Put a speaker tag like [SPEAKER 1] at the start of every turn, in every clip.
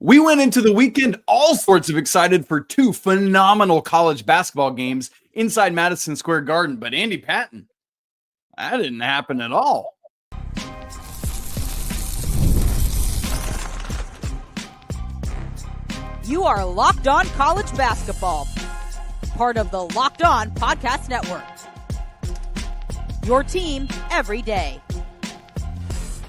[SPEAKER 1] We went into the weekend all sorts of excited for two phenomenal college basketball games inside Madison Square Garden. But Andy Patton, that didn't happen at all.
[SPEAKER 2] You are Locked On College Basketball, part of the Locked On Podcast Network. Your team every day.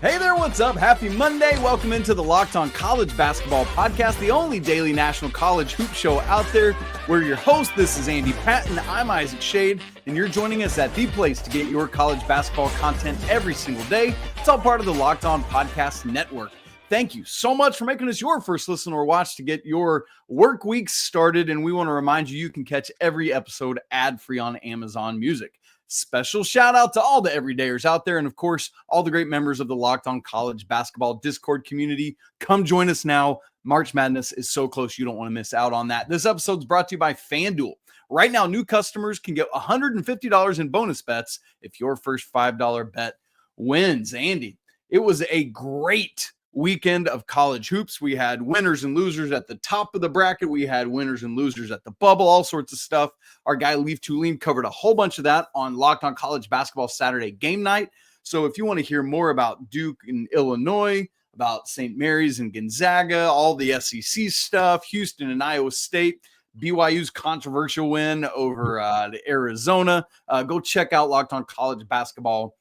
[SPEAKER 1] Hey there, what's up? Happy Monday. Welcome into the Locked On College Basketball Podcast, the only daily national college hoop show out there. We're your host. This is Andy Patton. I'm Isaac Schade, and you're joining us at the place to get your college basketball content every single day. It's all part of the Locked On Podcast Network. Thank you so much for making us your first listen or watch to get your work week started. And we want to remind you, you can catch every episode ad-free on Amazon Music. Special shout out to all the everydayers out there. And of course, all the great members of the Locked On College Basketball Discord community. Come join us now. March Madness is so close. You don't want to miss out on that. This episode is brought to you by FanDuel. Right now, new customers can get $150 in bonus bets if your first $5 bet wins. Andy, it was a great weekend of college hoops. We had winners and losers at the top of the bracket. We had winners and losers at the bubble, all sorts of stuff. Our guy Leaf Tulane covered a whole bunch of that on Locked On College Basketball Saturday Game Night. So if you want to hear more about Duke and Illinois, about St. Mary's and Gonzaga, all the SEC stuff, Houston and Iowa State, BYU's controversial win over Arizona, go check out Locked On College Basketball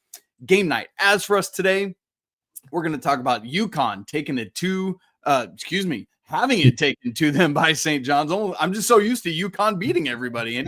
[SPEAKER 1] Game Night. As for us today, we're going to talk about UConn having it taken to them by St. John's. I'm just so used to UConn beating everybody at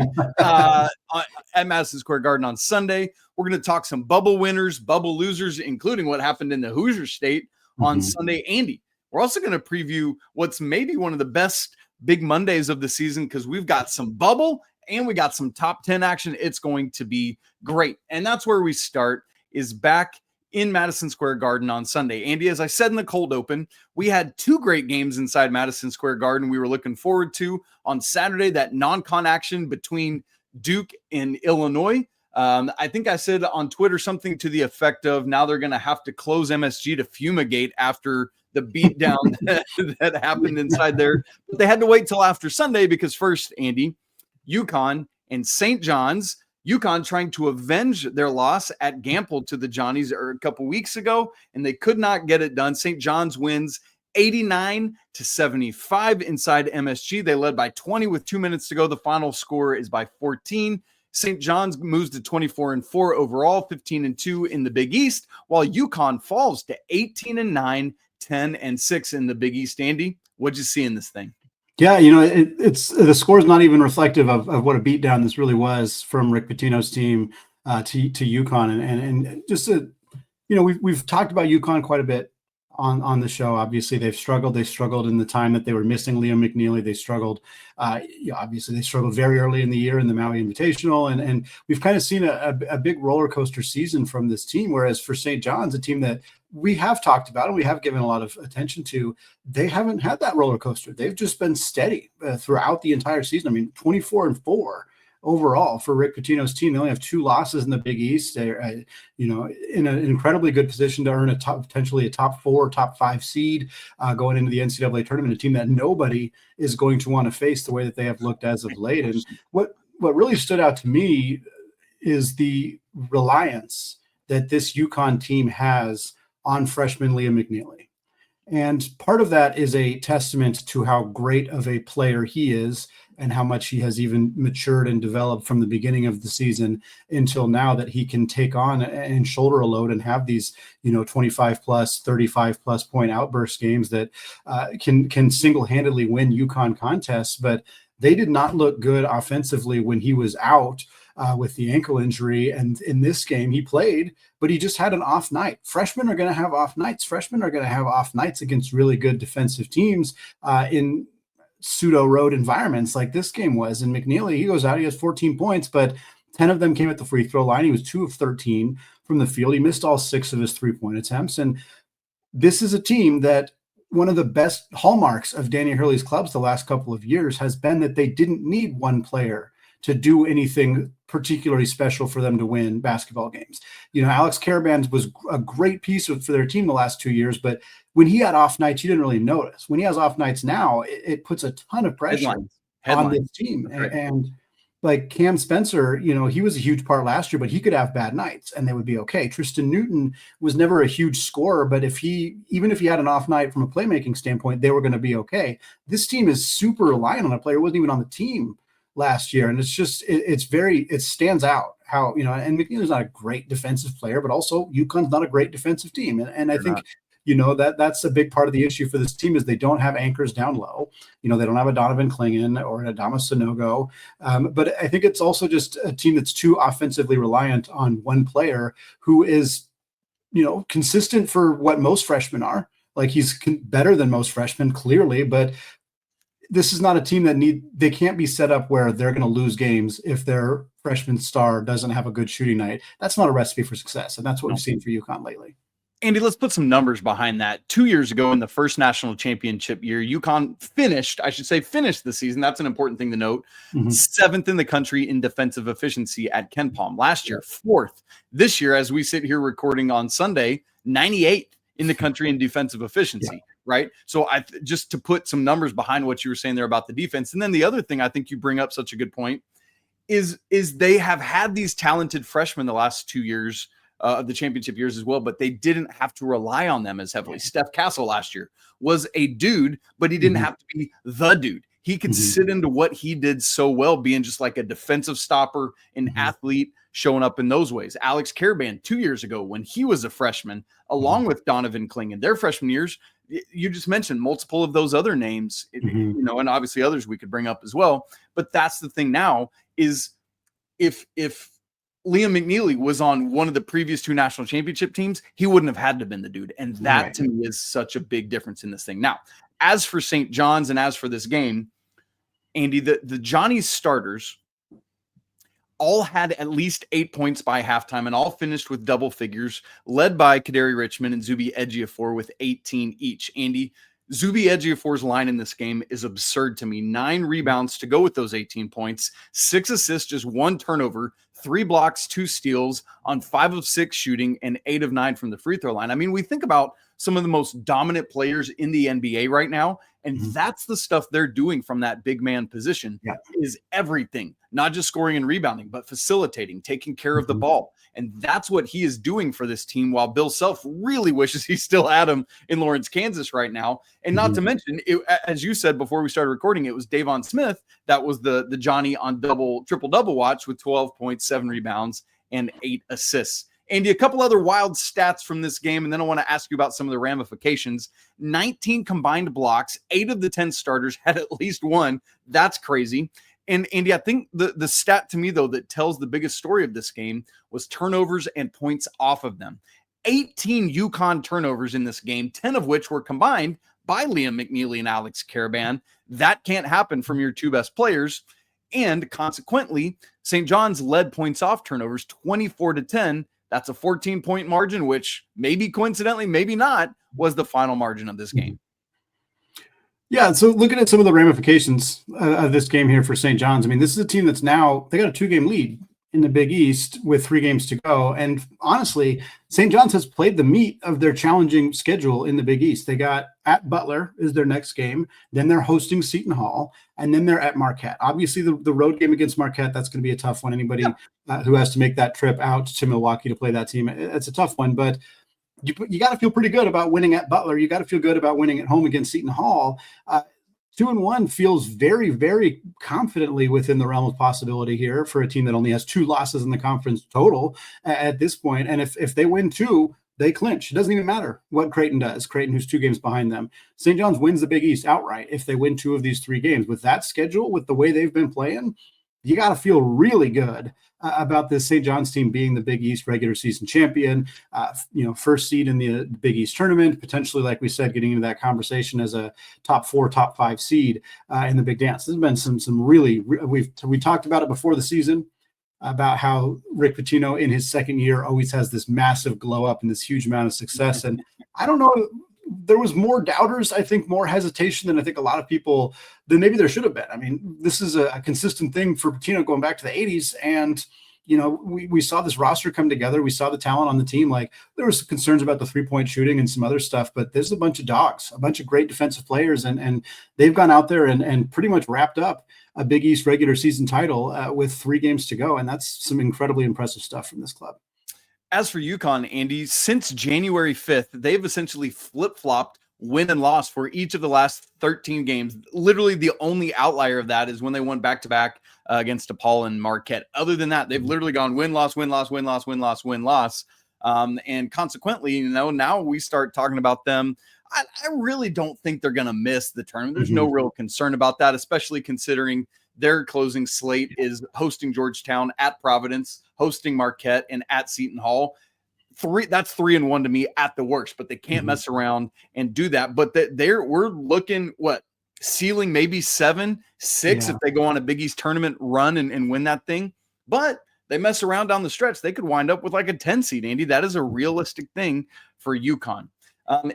[SPEAKER 1] Madison Square Garden on Sunday. We're going to talk some bubble winners, bubble losers, including what happened in the Hoosier State on Sunday. Andy, we're also going to preview what's maybe one of the best big Mondays of the season because we've got some bubble and we got some top 10 action. It's going to be great. And that's where we start, is back in Madison Square Garden on Sunday. Andy, as I said in the cold open, we had two great games inside Madison Square Garden we were looking forward to. On Saturday, that non-con action between Duke and Illinois. I think I said on Twitter something to the effect of now they're going to have to close MSG to fumigate after the beatdown that happened inside there. But they had to wait till after Sunday because first, Andy, UConn and St. John's, UConn trying to avenge their loss at Gamble to the Johnnies a couple weeks ago, and they could not get it done. St. John's wins 89-75 inside MSG. They led by 20 with 2 minutes to go. The final score is by 14. St. John's moves to 24-4 overall, 15-2 in the Big East, while UConn falls to 18-9, 10-6 in the Big East. Andy, what'd you see in this thing?
[SPEAKER 3] Yeah, it's the score is not even reflective of what a beatdown this really was from Rick Pitino's team to UConn, and just we've talked about UConn quite a bit on the show. Obviously, they've struggled. They struggled in the time that they were missing Liam McNeeley. They struggled. Obviously, they struggled very early in the year in the Maui Invitational, and we've kind of seen a big roller coaster season from this team. Whereas for St. John's, a team that we have talked about and we have given a lot of attention to, they haven't had that roller coaster. They've just been steady throughout the entire season. I mean, 24-4 overall for Rick Pitino's team. They only have 2 losses in the Big East. They're, in an incredibly good position to earn potentially a top 4, top 5 seed going into the NCAA tournament, a team that nobody is going to want to face the way that they have looked as of late. And what really stood out to me is the reliance that this UConn team has on freshman Liam McNeeley. And part of that is a testament to how great of a player he is and how much he has even matured and developed from the beginning of the season until now, that he can take on and shoulder a load and have these, 25 plus, 35 plus point outburst games that can single-handedly win UConn contests. But they did not look good offensively when he was out with the ankle injury. And in this game, he played, but he just had an off night. Freshmen are going to have off nights. Freshmen are going to have off nights against really good defensive teams in pseudo road environments like this game was. And McNeeley, he goes out, he has 14 points, but 10 of them came at the free throw line. He was 2 of 13 from the field. He missed all 6 of his 3-point attempts. And this is a team that one of the best hallmarks of Danny Hurley's clubs the last couple of years has been that they didn't need one player to do anything particularly special for them to win basketball games. Alex Karaban was a great piece for their team the last 2 years, but when he had off nights, you didn't really notice. When he has off nights now, it puts a ton of pressure on this team.
[SPEAKER 1] Right.
[SPEAKER 3] And like Cam Spencer, he was a huge part last year, but he could have bad nights and they would be okay. Tristan Newton was never a huge scorer, but even if he had an off night from a playmaking standpoint, they were going to be okay. This team is super reliant on a player who wasn't even on the team last year. And it's just, it stands out how, and McNeely's not a great defensive player, but also UConn's not a great defensive team. And I think, that's a big part of the issue for this team is they don't have anchors down low. They don't have a Donovan Clingan or an Adama Sanogo. But I think it's also just a team that's too offensively reliant on one player who is, consistent for what most freshmen are. Like he's better than most freshmen, clearly, but this is not a team they can't be set up where they're going to lose games if their freshman star doesn't have a good shooting night. That's not a recipe for success. And that's what we've seen for UConn lately.
[SPEAKER 1] Andy, let's put some numbers behind that. 2 years ago in the first national championship year, UConn finished the season. That's an important thing to note. 7th in the country in defensive efficiency at KenPom. Last year, 4th. This year, as we sit here recording on Sunday, 98th in the country in defensive efficiency, right? So just to put some numbers behind what you were saying there about the defense. And then the other thing I think you bring up such a good point is they have had these talented freshmen the last 2 years of the championship years as well, but they didn't have to rely on them as heavily. Steph Castle last year was a dude, but he didn't have to be the dude. He could sit into what he did so well, being just like a defensive stopper, an athlete, showing up in those ways. Alex Karaban 2 years ago when he was a freshman, along with Donovan Clingan, their freshman years, you just mentioned multiple of those other names, and obviously others we could bring up as well. But that's the thing now is if Liam McNeeley was on one of the previous 2 national championship teams, he wouldn't have had to have been the dude. And that to me is such a big difference in this thing. Now, as for St. John's and as for this game, Andy, the Johnny's starters all had at least 8 points by halftime and all finished with double figures, led by Kadary Richmond and Zuby Ejiofor with 18 each. Andy, Zuby Ejiofor's line in this game is absurd to me. 9 rebounds to go with those 18 points, 6 assists, just 1 turnover, 3 blocks, 2 steals on 5 of 6 shooting and 8 of 9 from the free throw line. I mean, we think about some of the most dominant players in the NBA right now, and that's the stuff they're doing from that big man position is everything, not just scoring and rebounding, but facilitating, taking care of the ball. And that's what he is doing for this team, while Bill Self really wishes he still had him in Lawrence, Kansas right now. And not to mention, as you said before we started recording, it was Davon Smith that was the Johnny on triple-double watch with 12 points, 7 rebounds, and 8 assists. Andy, a couple other wild stats from this game, and then I want to ask you about some of the ramifications. 19 combined blocks, 8 of the 10 starters had at least one. That's crazy. And Andy, I think the stat to me, though, that tells the biggest story of this game was turnovers and points off of them. 18 UConn turnovers in this game, 10 of which were combined by Liam McNeeley and Alex Karaban. That can't happen from your 2 best players. And consequently, St. John's led points off turnovers 24-10. That's a 14-point margin, which maybe coincidentally, maybe not, was the final margin of this game.
[SPEAKER 3] Yeah, so looking at some of the ramifications of this game here for St. John's, I mean, this is a team that's now, they got a 2-game lead in the Big East with 3 games to go. And honestly, St. John's has played the meat of their challenging schedule in the Big East. They got at Butler is their next game. Then they're hosting Seton Hall, and then they're at Marquette. Obviously, the road game against Marquette, that's going to be a tough one. Anybody who has to make that trip out to Milwaukee to play that team, it's a tough one. But you got to feel pretty good about winning at Butler. You got to feel good about winning at home against Seton Hall. 2-1 feels very, very confidently within the realm of possibility here for a team that only has 2 losses in the conference total at this point. And if they win 2, they clinch. It doesn't even matter what Creighton does. Creighton, who's 2 games behind them. St. John's wins the Big East outright if they win 2 of these 3 games. With that schedule, with the way they've been playing, you got to feel really good about this St. John's team being the Big East regular season champion, first seed in the Big East tournament, potentially, like we said, getting into that conversation as a top 4, top 5 seed in the Big Dance. There's been some really, we talked about it before the season about how Rick Pitino in his second year always has this massive glow up and this huge amount of success. And I don't know there was more doubters, I think, more hesitation than I think a lot of people, than maybe there should have been. I mean, this is a consistent thing for Pitino going back to the 80s. And, we saw this roster come together. We saw the talent on the team. Like, there was concerns about the 3-point shooting and some other stuff, but there's a bunch of dogs, a bunch of great defensive players. And they've gone out there and pretty much wrapped up a Big East regular season title with 3 games to go. And that's some incredibly impressive stuff from this club.
[SPEAKER 1] As for UConn, Andy, since January 5th, they've essentially flip-flopped win and loss for each of the last 13 games. Literally the only outlier of that is when they won back-to-back against DePaul and Marquette. Other than that, they've literally gone win-loss, win-loss, win-loss, win-loss, win-loss. And consequently, now we start talking about them. I really don't think they're going to miss the tournament. There's no real concern about that, especially considering their closing slate is hosting Georgetown, at Providence, hosting Marquette, and at Seton Hall. That's 3-1 to me at the worst, but they can't mess around and do that. But we're looking ceiling maybe 7-6 if they go on a Big East tournament run and win that thing. But they mess around down the stretch, they could wind up with like a 10 seed, Andy. That is a realistic thing for UConn.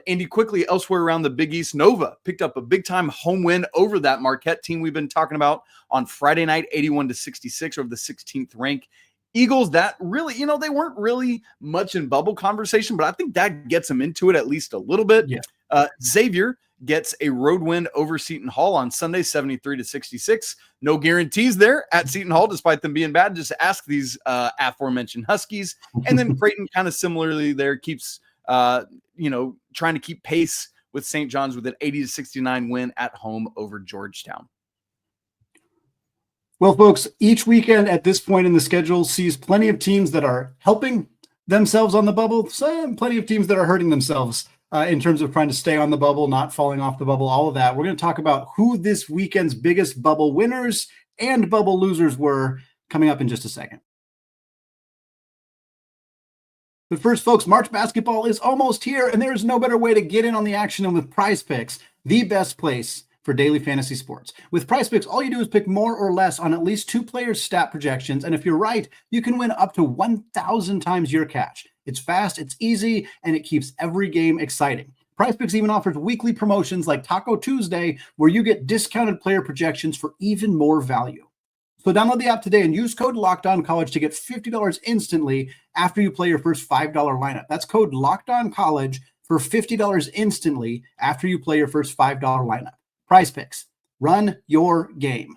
[SPEAKER 1] Andy, quickly elsewhere around the Big East, Nova picked up a big-time home win over that Marquette team we've been talking about on Friday night, 81-66 over the 16th rank Eagles. That really, they weren't really much in bubble conversation, but I think that gets them into it at least a little bit. Yeah. Xavier gets a road win over Seton Hall on Sunday, 73-66. No guarantees there at Seton Hall, despite them being bad. Just ask these aforementioned Huskies. And then Creighton kind of similarly there keeps trying to keep pace with St. John's with an 80-69 win at home over Georgetown.
[SPEAKER 3] Well, folks, each weekend at this point in the schedule sees plenty of teams that are helping themselves on the bubble, and plenty of teams that are hurting themselves in terms of trying to stay on the bubble, not falling off the bubble, all of that. We're going to talk about who this weekend's biggest bubble winners and bubble losers were coming up in just a second. But first, folks, March basketball is almost here, and there's no better way to get in on the action than with Prize Picks, the best place for daily fantasy sports. With Prize Picks, all you do is pick more or less on at least 2 players' stat projections, and if you're right, you can win up to 1,000 times your cash. It's fast, it's easy, and it keeps every game exciting. Prize Picks even offers weekly promotions like Taco Tuesday, where you get discounted player projections for even more value. So download the app today and use code LOCKEDONCollege to get $50 instantly after you play your first $5 lineup. That's code LOCKEDONCollege for $50 instantly after you play your first $5 lineup. Prize Picks. Run your game.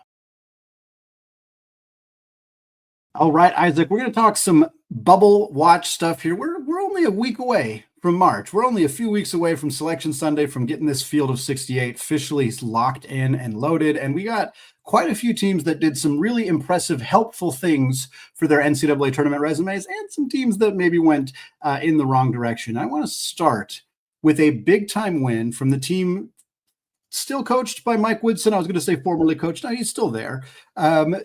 [SPEAKER 3] All right, Isaac, we're going to talk some bubble watch stuff here. We're only a week away from March. We're only a few weeks away from Selection Sunday, from getting this field of 68 officially locked in and loaded. And we got quite a few teams that did some really impressive, helpful things for their NCAA tournament resumes, and some teams that maybe went in the wrong direction. I want to start with a big-time win from the team still coached by Mike Woodson. I was going to say formerly coached. No, he's still there.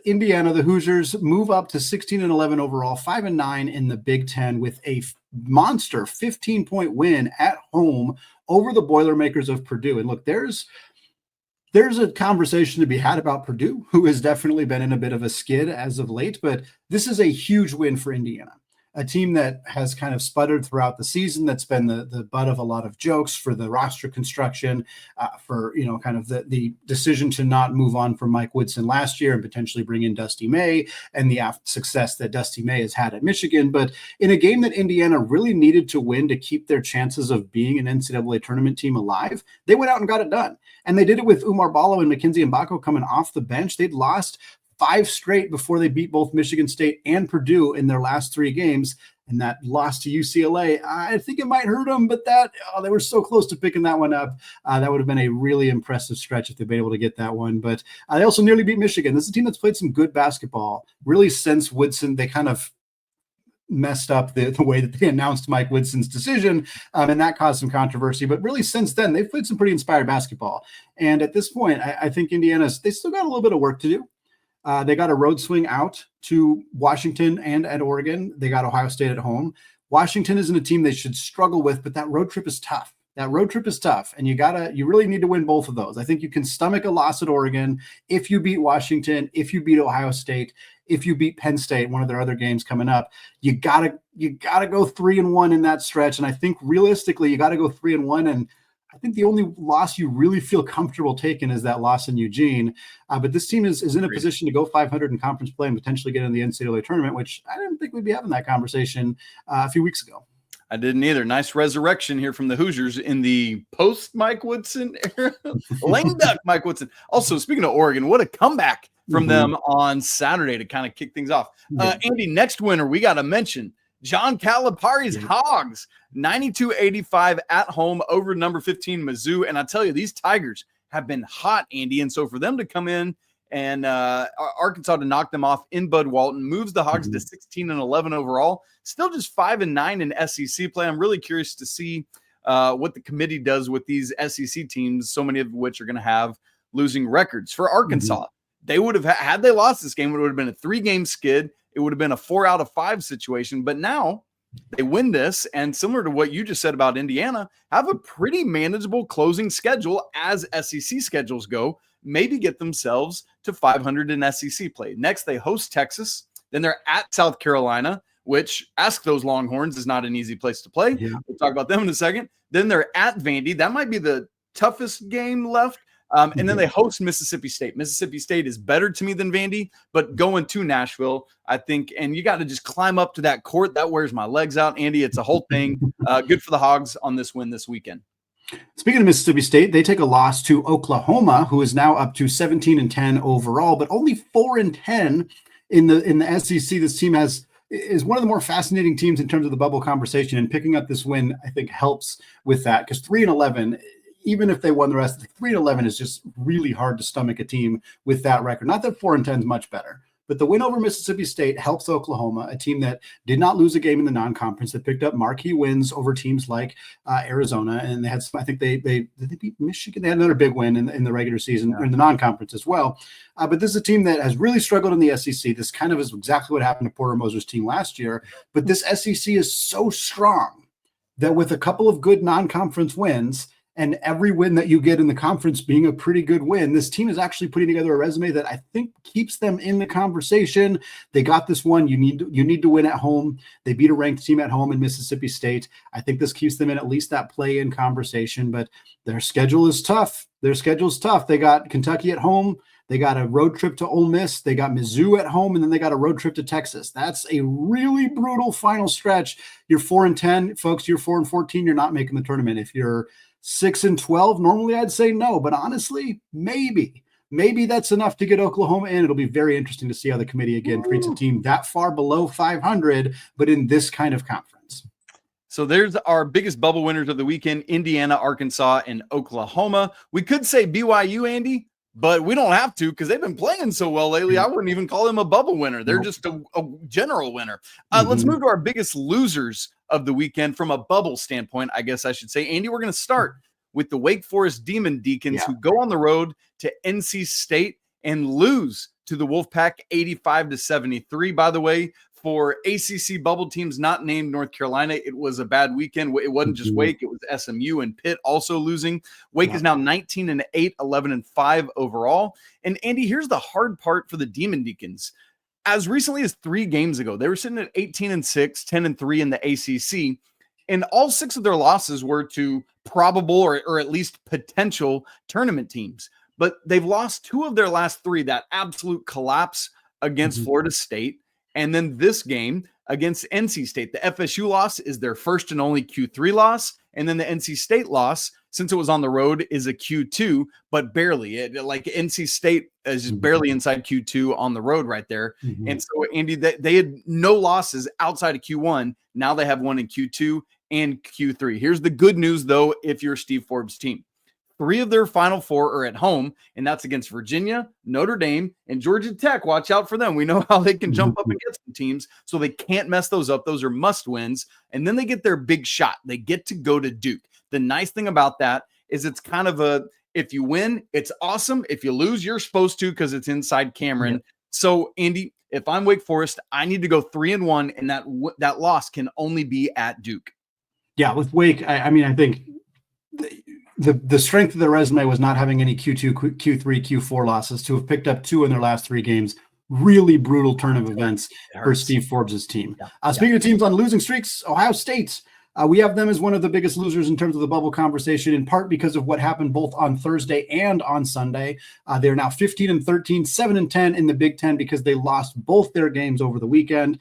[SPEAKER 3] Indiana, the Hoosiers, move up to 16-11 overall, 5-9 in the Big Ten with a monster 15-point win at home over the Boilermakers of Purdue. And look, there's a conversation to be had about Purdue, who has definitely been in a bit of a skid as of late, but this is a huge win for Indiana. A team that has kind of sputtered throughout the season, that's been the butt of a lot of jokes for the roster construction, for kind of the decision to not move on from Mike Woodson last year and potentially bring in Dusty May, and the success that Dusty May has had at Michigan. But in a game that Indiana really needed to win to keep their chances of being an NCAA tournament team alive, they went out and got it done. And they did it with Umar Ballo and Mackenzie Mbako coming off the bench. They'd lost 5 straight before they beat both Michigan State and Purdue in their last 3 games. And that loss to UCLA, I think it might hurt them, but they were so close to picking that one up. That would have been a really impressive stretch if they'd been able to get that one. But they also nearly beat Michigan. This is a team that's played some good basketball. Really, since Woodson, they kind of messed up the way that they announced Mike Woodson's decision, and that caused some controversy. But really, since then, they've played some pretty inspired basketball. And at this point, I think they still got a little bit of work to do. They got a road swing out to Washington and at Oregon. They got Ohio State at home. Washington isn't a team they should struggle with, but that road trip is tough. And you really need to win both of those. I think you can stomach a loss at Oregon if you beat Washington, if you beat Ohio State, if you beat Penn State, one of their other games coming up. You gotta go 3-1 in that stretch. And I think realistically, you got to go 3-1. And I think the only loss you really feel comfortable taking is that loss in Eugene. But this team is in a position to go 500 in conference play and potentially get in the NCAA tournament, which I didn't think we'd be having that conversation a few weeks ago.
[SPEAKER 1] I didn't either. Nice resurrection here from the Hoosiers in the post Mike Woodson era. Lame duck Mike Woodson. Also, speaking of Oregon, what a comeback from them on Saturday to kind of kick things off. Andy, next winner we got to mention John Calipari's Hogs, 92-85 at home over number 15 Mizzou. And I tell you, these Tigers have been hot, Andy. And so for them to come in and Arkansas to knock them off in Bud Walton moves the Hogs to 16-11 overall. Still just 5-9 in SEC play. I'm really curious to see what the committee does with these SEC teams, so many of which are going to have losing records. For Arkansas, they would have had they lost this game, it would have been a 3-game skid. It would have been a 4 out of 5 situation. But now they win this, and similar to what you just said about Indiana, have a pretty manageable closing schedule as SEC schedules go. Maybe get themselves to 500 in SEC play. Next, they host Texas. Then they're at South Carolina, which, ask those Longhorns, is not an easy place to play. We'll talk about them in a second. Then they're at Vandy. That might be the toughest game left. And then they host Mississippi State. Mississippi State is better to me than Vandy, but going to Nashville, I think, and you got to just climb up to that court. That wears my legs out, Andy. It's a whole thing. Good for the Hogs on this win this weekend.
[SPEAKER 3] Speaking of Mississippi State, they take a loss to Oklahoma, who is now up to 17-10 overall, but only 4-10 in the SEC. This team is one of the more fascinating teams in terms of the bubble conversation, and picking up this win, I think, helps with that, because 3-11, even if they won the rest, 3-11 is just really hard to stomach a team with that record. Not that 4-10 is much better, but the win over Mississippi State helps Oklahoma, a team that did not lose a game in the non-conference, that picked up marquee wins over teams like Arizona, and they had some, I think they beat Michigan. They had another big win in the regular season, or in the non-conference as well. But this is a team that has really struggled in the SEC. This kind of is exactly what happened to Porter Moser's team last year. But this SEC is so strong that with a couple of good non-conference wins, and every win that you get in the conference being a pretty good win, this team is actually putting together a resume that I think keeps them in the conversation. They got this one. You need to win at home. They beat a ranked team at home in Mississippi State. I think this keeps them in at least that play-in conversation, but their schedule is tough. They got Kentucky at home. They got a road trip to Ole Miss. They got Mizzou at home, and then they got a road trip to Texas. That's a really brutal final stretch. You're 4-10, folks. You're 4-14. You're not making the tournament. If you're 6-12, normally I'd say no, but honestly, maybe that's enough to get Oklahoma in. It'll be very interesting to see how the committee again treats a team that far below 500, but in this kind of conference.
[SPEAKER 1] So there's our biggest bubble winners of the weekend: Indiana, Arkansas, and Oklahoma. We could say BYU, Andy, but we don't have to because they've been playing so well lately. I wouldn't even call them a bubble winner. They're just a general winner. Let's move to our biggest losers of the weekend from a bubble standpoint, I guess I should say. Andy, we're going to start with the Wake Forest Demon Deacons, who go on the road to NC State and lose to the Wolfpack 85-73. By the way, for ACC bubble teams not named North Carolina, it was a bad weekend. It wasn't just Wake, it was SMU and Pitt also losing. Wake is now 19-8, 11-5 overall. And Andy, here's the hard part for the Demon Deacons. As recently as 3 games ago, they were sitting at 18-6, 10-3 in the ACC, and all 6 of their losses were to probable or at least potential tournament teams. But they've lost 2 of their last 3, that absolute collapse against Florida State, and then this game against NC State. The FSU loss is their first and only Q3 loss, and then the NC State loss, since it was on the road, is a Q2, but barely. Like NC State is just barely inside Q2 on the road right there. And so, Andy, they had no losses outside of Q1. Now they have one in Q2 and Q3. Here's the good news, though, if you're Steve Forbes' team. 3 of their final 4 are at home, and that's against Virginia, Notre Dame, and Georgia Tech. Watch out for them. We know how they can jump up against some teams, so they can't mess those up. Those are must-wins. And then they get their big shot. They get to go to Duke. The nice thing about that is it's kind of if you win, it's awesome. If you lose, you're supposed to because it's inside Cameron. So, Andy, if I'm Wake Forest, I need to go 3-1, and that loss can only be at Duke.
[SPEAKER 3] Yeah, with Wake, I think the strength of their resume was not having any Q2, Q3, Q4 losses. To have picked up 2 in their last 3 games, really brutal turn of events for Steve Forbes' team. Speaking of teams on losing streaks, Ohio State We have them as one of the biggest losers in terms of the bubble conversation, in part because of what happened both on Thursday and on Sunday. They're now 15-13, 7-10 in the Big Ten because they lost both their games over the weekend.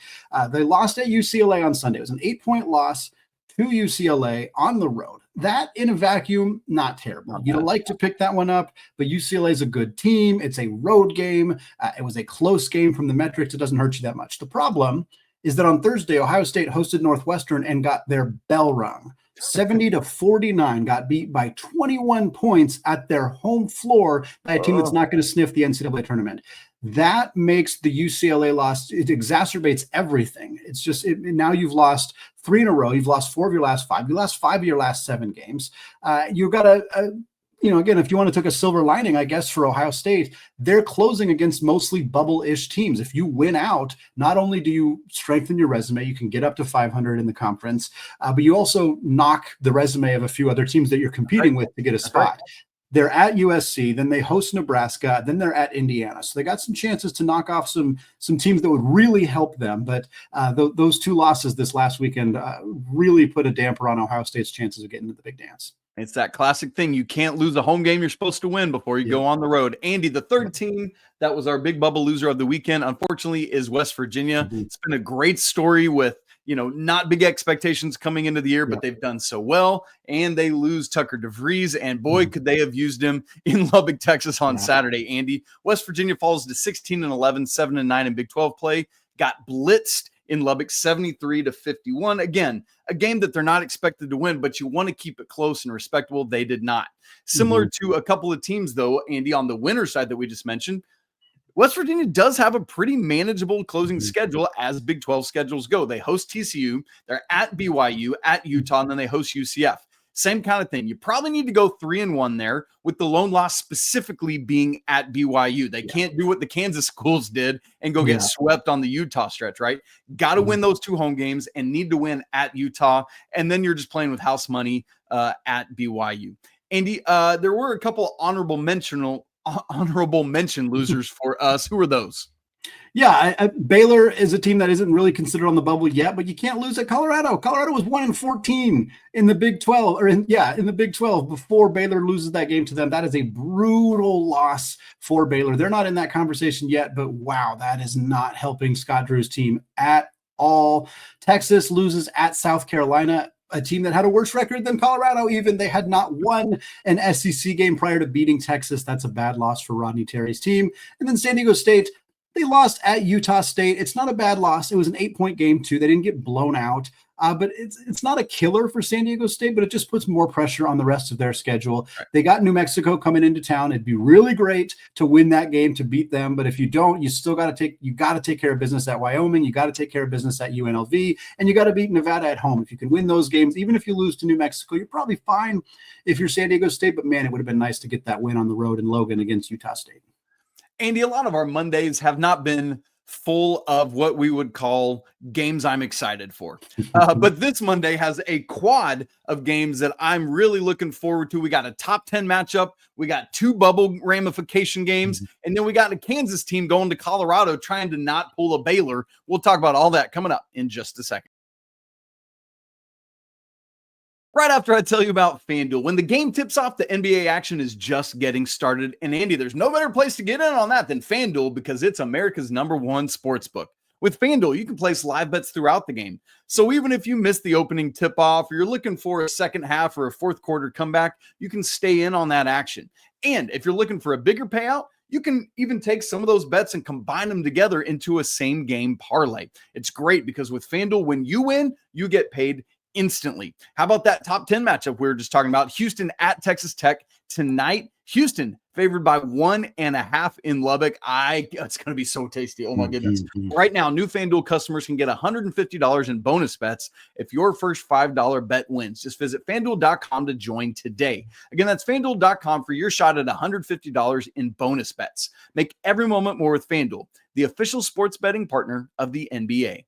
[SPEAKER 3] They lost at UCLA on Sunday. It was an 8-point loss to UCLA on the road. That in a vacuum, not terrible. You'd like to pick that one up, but UCLA is a good team. It's a road game. It was a close game from the metrics. It doesn't hurt you that much. The problem is that on Thursday, Ohio State hosted Northwestern and got their bell rung. 70-49, got beat by 21 points at their home floor by a team that's not going to sniff the NCAA tournament. That makes the UCLA loss, it exacerbates everything. It's just, now you've lost 3 in a row. You've lost 4 of your last 5. You lost 5 of your last 7 games. You've got again, if you want to take a silver lining, I guess, for Ohio State, they're closing against mostly bubble-ish teams. If you win out, not only do you strengthen your resume, you can get up to 500 in the conference, but you also knock the resume of a few other teams that you're competing with to get a spot. They're at USC, then they host Nebraska, then they're at Indiana. So they got some chances to knock off some teams that would really help them. But those 2 losses this last weekend really put a damper on Ohio State's chances of getting to the big dance.
[SPEAKER 1] It's that classic thing. You can't lose a home game you're supposed to win before you go on the road. Andy, the third team that was our big bubble loser of the weekend, unfortunately, is West Virginia. It's been a great story with, not big expectations coming into the year, but they've done so well. And they lose Tucker DeVries, and boy, could they have used him in Lubbock, Texas on Saturday, Andy. West Virginia falls to 16-11, 7-9 in Big 12 play, got blitzed in Lubbock 73-51. Again, a game that they're not expected to win, but you want to keep it close and respectable. They did not. Similar to a couple of teams, though, Andy, on the winner side that we just mentioned, West Virginia does have a pretty manageable closing schedule as Big 12 schedules go. They host TCU, they're at BYU, at Utah, and then they host UCF. Same kind of thing. You probably need to go 3-1 there, with the lone loss specifically being at BYU. They can't do what the Kansas schools did and go get swept on the Utah stretch, right? Got to win those 2 home games and need to win at Utah. And then you're just playing with house money at BYU. Andy, there were a couple honorable mention losers for us. Who are those?
[SPEAKER 3] Yeah, Baylor is a team that isn't really considered on the bubble yet, but you can't lose at Colorado. Colorado was 1-14 in the Big 12, in the Big 12 before Baylor loses that game to them. That is a brutal loss for Baylor. They're not in that conversation yet, but wow, that is not helping Scott Drew's team at all. Texas loses at South Carolina, a team that had a worse record than Colorado even. They had not won an SEC game prior to beating Texas. That's a bad loss for Rodney Terry's team. And then San Diego State, they lost at Utah State. It's not a bad loss. It was an 8-point game too. They didn't get blown out, but it's not a killer for San Diego State, but it just puts more pressure on the rest of their schedule. They got New Mexico coming into town. It'd be really great to win that game, to beat them. But if you don't, you still got to take care of business at Wyoming. You got to take care of business at UNLV, and you got to beat Nevada at home. If you can win those games, even if you lose to New Mexico, you're probably fine if you're San Diego State. But man, it would have been nice to get that win on the road in Logan against Utah State.
[SPEAKER 1] Andy, a lot of our Mondays have not been full of what we would call games I'm excited for. But this Monday has a quad of games that I'm really looking forward to. We got a top 10 matchup. We got 2 bubble ramification games. And then we got a Kansas team going to Colorado trying to not pull a Baylor. We'll talk about all that coming up in just a second. Right after I tell you about FanDuel. When the game tips off, the NBA action is just getting started. And Andy, there's no better place to get in on that than FanDuel, because it's America's #1 sports book. With FanDuel, you can place live bets throughout the game. So even if you missed the opening tip-off, or you're looking for a second half or a fourth quarter comeback, you can stay in on that action. And if you're looking for a bigger payout, you can even take some of those bets and combine them together into a same game parlay. It's great because with FanDuel, when you win, you get paid instantly. How about that top 10 matchup we were just talking about? Houston at Texas Tech tonight. Houston favored by 1.5 in Lubbock. It's going to be so tasty. Oh my goodness. Right now, new FanDuel customers can get $150 in bonus bets if your first $5 bet wins. Just visit FanDuel.com to join today. Again, that's FanDuel.com for your shot at $150 in bonus bets. Make every moment more with FanDuel, the official sports betting partner of the NBA.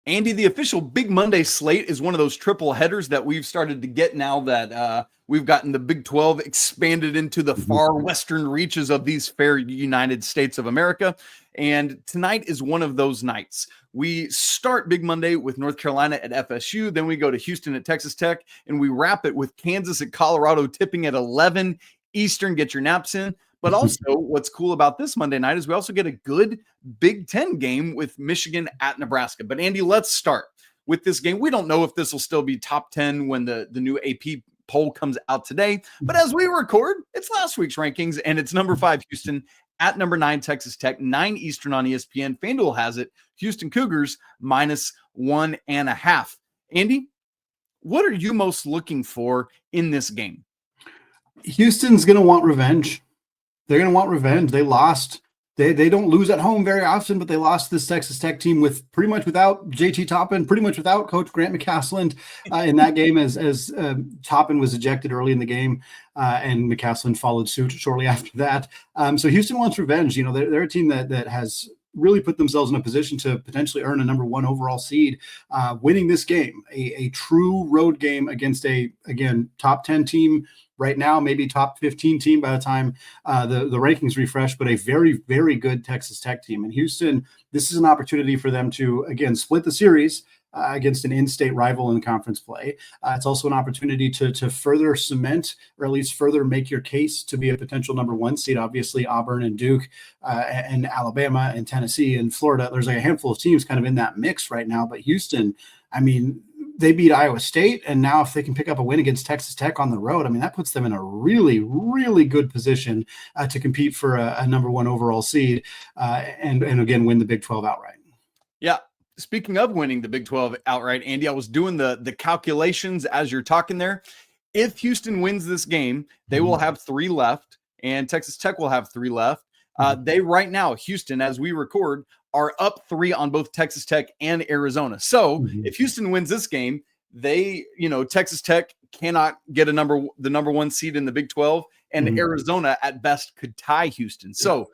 [SPEAKER 1] Andy, the official Big Monday slate is one of those triple headers that we've started to get now that we've gotten the Big 12 expanded into the far western reaches of these fair United States of America. And tonight is one of those nights. We start Big Monday with North Carolina at FSU. Then we go to Houston at Texas Tech. And we wrap it with Kansas at Colorado, tipping at 11 Eastern. Get your naps in. But also, what's cool about this Monday night is we also get a good Big Ten game with Michigan at Nebraska. But Andy, let's start with this game. We don't know if this will still be top 10 when the new AP poll comes out today. But as we record, it's last week's rankings, and it's number 5 Houston at number 9 Texas Tech, 9 Eastern on ESPN. FanDuel has it. Houston Cougars -1.5. Andy, what are you most looking for in this game?
[SPEAKER 3] Houston's going to want revenge. They're going to want revenge. They lost. They don't lose at home very often, but they lost this Texas Tech team with pretty much without JT Toppin, pretty much without Coach Grant McCasland in that game as Toppin was ejected early in the game, and McCasland followed suit shortly after that. So Houston wants revenge. You know, they're a team that has really put themselves in a position to potentially earn a number 1 overall seed, winning this game, a true road game against again, top 10 team right now, maybe top 15 team by the time the rankings refresh, but a very, very good Texas Tech team. And Houston, this is an opportunity for them to, again, split the series against an in-state rival in conference play. It's also an opportunity to further cement, or at least further make your case to be a potential number 1 seed. Obviously, Auburn and Duke and Alabama and Tennessee and Florida, there's like a handful of teams kind of in that mix right now. But Houston, I mean, they beat Iowa State, and now if they can pick up a win against Texas Tech on the road, I mean, that puts them in a really, really good position to compete for a number 1 overall seed and again, win the Big 12 outright.
[SPEAKER 1] Yeah. Speaking of winning the Big 12 outright, Andy, I was doing the calculations as you're talking there. If Houston wins this game, they will have 3 left, and Texas Tech will have 3 left. They right now, Houston, as we record, are up 3 on both Texas Tech and Arizona. So if Houston wins this game, Texas Tech cannot get the number 1 seed in the Big 12, and Arizona at best could tie Houston. So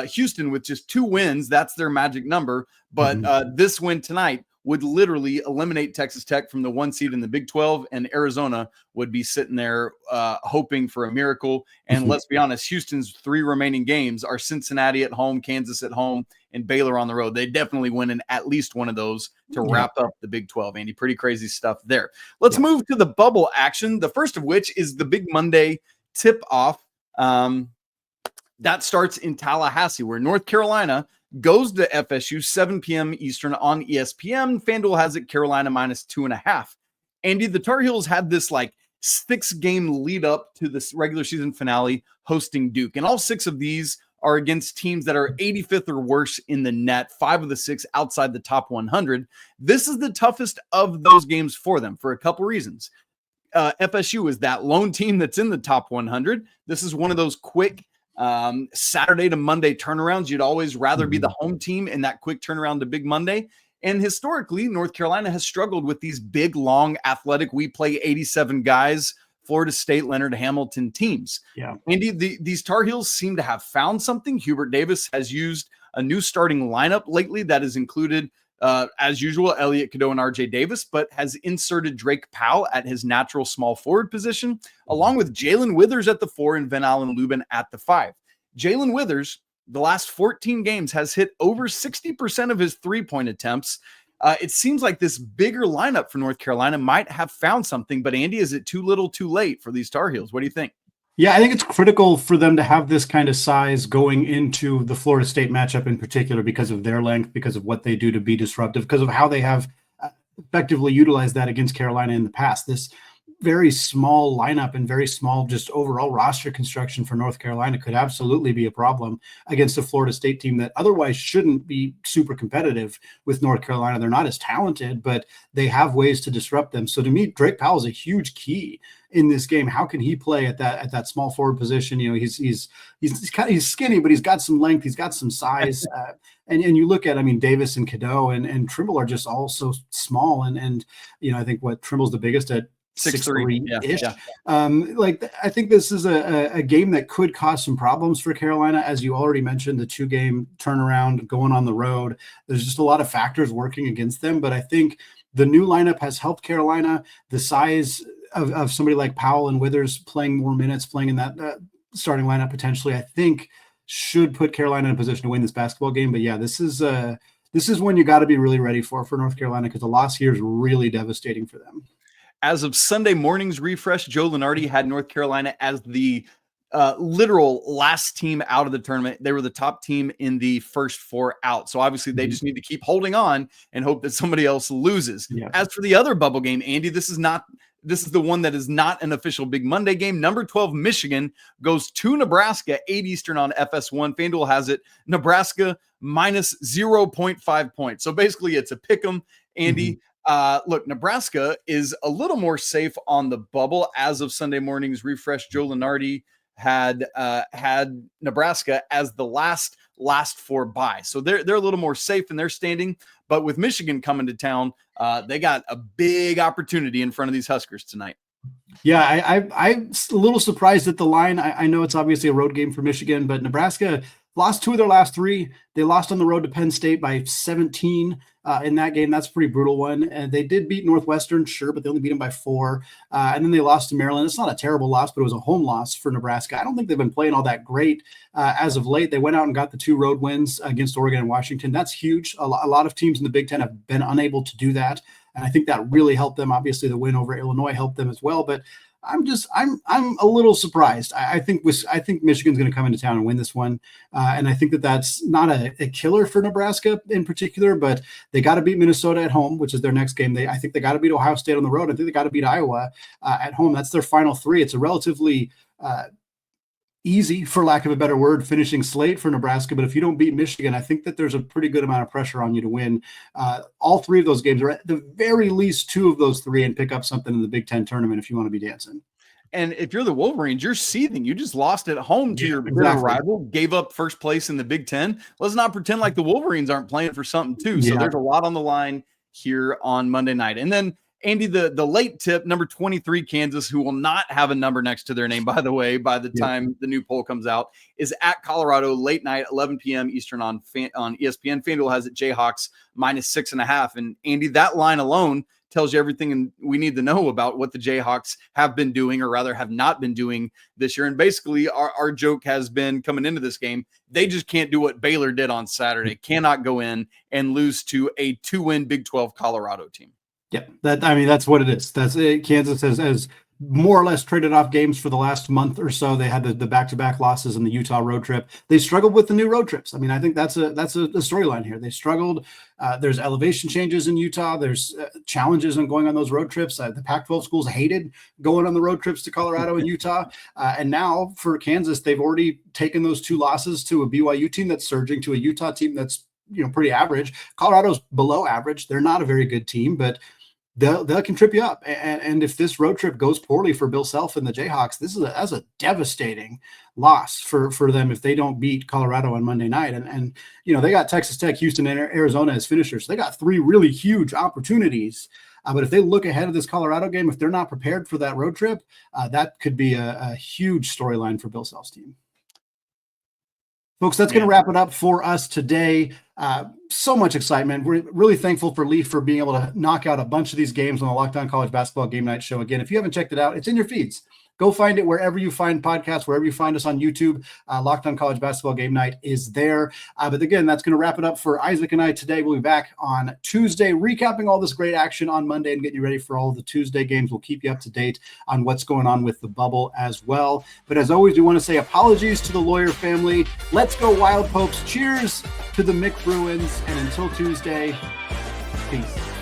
[SPEAKER 1] Houston with just 2 wins, that's their magic number. But this win tonight would literally eliminate Texas Tech from the 1 seed in the Big 12, and Arizona would be sitting there hoping for a miracle. And let's be honest, Houston's 3 remaining games are Cincinnati at home, Kansas at home, and Baylor on the road. They definitely win in at least one of those to wrap up the Big 12, Andy. Pretty crazy stuff there. Let's move to the bubble action, the first of which is the Big Monday tip-off. That starts in Tallahassee, where North Carolina goes to FSU, 7 p.m. Eastern on ESPN. FanDuel has it Carolina -2.5. Andy, the Tar Heels had this 6-game lead up to this regular season finale hosting Duke. And all 6 of these are against teams that are 85th or worse in the net, 5 of the 6 outside the top 100. This is the toughest of those games for them for a couple reasons. FSU is that lone team that's in the top 100. This is one of those quick Saturday to Monday turnarounds. You'd always rather be the home team in that quick turnaround to Big Monday. And historically, North Carolina has struggled with these big, long, athletic, we play 87 guys, Florida State, Leonard Hamilton teams. Yeah. Andy, these Tar Heels seem to have found something. Hubert Davis has used a new starting lineup lately that has included, as usual, Elliot Cadeau and RJ Davis, but has inserted Drake Powell at his natural small forward position, along with Jalen Withers at the 4 and Van Allen Lubin at the 5. Jalen Withers, the last 14 games, has hit over 60% of his 3-point attempts. It seems like this bigger lineup for North Carolina might have found something, but Andy, is it too little too late for these Tar Heels? What do you think?
[SPEAKER 3] Yeah, I think it's critical for them to have this kind of size going into the Florida State matchup in particular because of their length, because of what they do to be disruptive, because of how they have effectively utilized that against Carolina in the past. This very small lineup and very small just overall roster construction for North Carolina could absolutely be a problem against a Florida State team that otherwise shouldn't be super competitive with North Carolina. They're not as talented, but they have ways to disrupt them. So to me, Drake Powell is a huge key in this game. How can he play at that small forward position? You know, he's skinny, but he's got some length, he's got some size. And you look at, I mean, Davis and Cadeau and Trimble are just all so small. And I think what Trimble's the biggest at 6-3-ish.
[SPEAKER 1] Yeah.
[SPEAKER 3] I think this is a game that could cause some problems for Carolina. As you already mentioned, the 2-game turnaround going on the road. There's just a lot of factors working against them. But I think the new lineup has helped Carolina. The size of somebody like Powell and Withers playing more minutes, playing in that starting lineup potentially, I think should put Carolina in a position to win this basketball game. But yeah, this is one you got to be really ready for North Carolina, because the loss here is really devastating for them.
[SPEAKER 1] As of Sunday morning's refresh, Joe Lunardi had North Carolina as the literal last team out of the tournament. They were the top team in the first 4 out. So obviously they just need to keep holding on and hope that somebody else loses. Yeah. As for the other bubble game, Andy, this is the one that is not an official Big Monday game. Number 12, Michigan goes to Nebraska, 8 Eastern on FS1. FanDuel has it Nebraska minus 0.5 points. So basically it's a pick 'em, Andy. Look, Nebraska is a little more safe on the bubble. As of Sunday morning's refresh, Joe Lunardi had Nebraska as the last 4 bye. So they're a little more safe in their standing. But with Michigan coming to town, they got a big opportunity in front of these Huskers tonight.
[SPEAKER 3] Yeah, I'm a little surprised at the line. I know it's obviously a road game for Michigan, but Nebraska lost 2 of their last 3. They lost on the road to Penn State by 17 in that game. That's a pretty brutal one. And they did beat Northwestern, sure, but they only beat them by 4. And then they lost to Maryland. It's not a terrible loss, but it was a home loss for Nebraska. I don't think they've been playing all that great as of late. They went out and got the 2 road wins against Oregon and Washington. That's huge. A lot of teams in the Big Ten have been unable to do that. And I think that really helped them. Obviously, the win over Illinois helped them as well. But I'm a little surprised. I think Michigan's going to come into town and win this one, and I think that's not a killer for Nebraska in particular. But they got to beat Minnesota at home, which is their next game. I think they got to beat Ohio State on the road. I think they got to beat Iowa at home. That's their final 3. It's a relatively easy, for lack of a better word, finishing slate for Nebraska. But if you don't beat Michigan, I think that there's a pretty good amount of pressure on you to win all 3 of those games, or at the very least 2 of those 3, and pick up something in the Big Ten tournament if you want to be dancing.
[SPEAKER 1] And if you're the Wolverines, you're seething. You just lost at home to your rival, gave up first place in the Big Ten. Let's not pretend like the Wolverines aren't playing for something too. So there's a lot on the line here on Monday night. And then Andy, the late tip, number 23, Kansas, who will not have a number next to their name, by the way, by the time the new poll comes out, is at Colorado late night, 11 p.m. Eastern on ESPN. FanDuel has it Jayhawks minus 6.5. And Andy, that line alone tells you everything we need to know about what the Jayhawks have been doing, or rather have not been doing this year. And basically our joke has been coming into this game, they just can't do what Baylor did on Saturday, cannot go in and lose to a 2-win Big 12 Colorado team.
[SPEAKER 3] Yeah, that's what it is. That's it. Kansas has more or less traded off games for the last month or so. They had the back-to-back losses in the Utah road trip. They struggled with the new road trips. I mean, I think that's a storyline here. They struggled. There's elevation changes in Utah. There's challenges in going on those road trips. The Pac-12 schools hated going on the road trips to Colorado and Utah. And now for Kansas, they've already taken those 2 losses to a BYU team that's surging, to a Utah team that's pretty average. Colorado's below average. They're not a very good team, but they'll can trip you up. And if this road trip goes poorly for Bill Self and the Jayhawks, that's a devastating loss for them if they don't beat Colorado on Monday night. And they got Texas Tech, Houston, and Arizona as finishers. They got 3 really huge opportunities. But if they look ahead of this Colorado game, if they're not prepared for that road trip, that could be a huge storyline for Bill Self's team. Folks, that's going to wrap it up for us today. So much excitement. We're really thankful for Leaf for being able to knock out a bunch of these games on the Locked On College Basketball Game Night Show. Again, if you haven't checked it out, it's in your feeds. Go find it wherever you find podcasts, wherever you find us on YouTube. Locked On College Basketball Game Night is there. But again, that's going to wrap it up for Isaac and I today. We'll be back on Tuesday, recapping all this great action on Monday and getting you ready for all of the Tuesday games. We'll keep you up to date on what's going on with the bubble as well. But as always, we want to say apologies to the Lawyer family. Let's go Wild Popes. Cheers to the Mick Bruins. And until Tuesday, peace.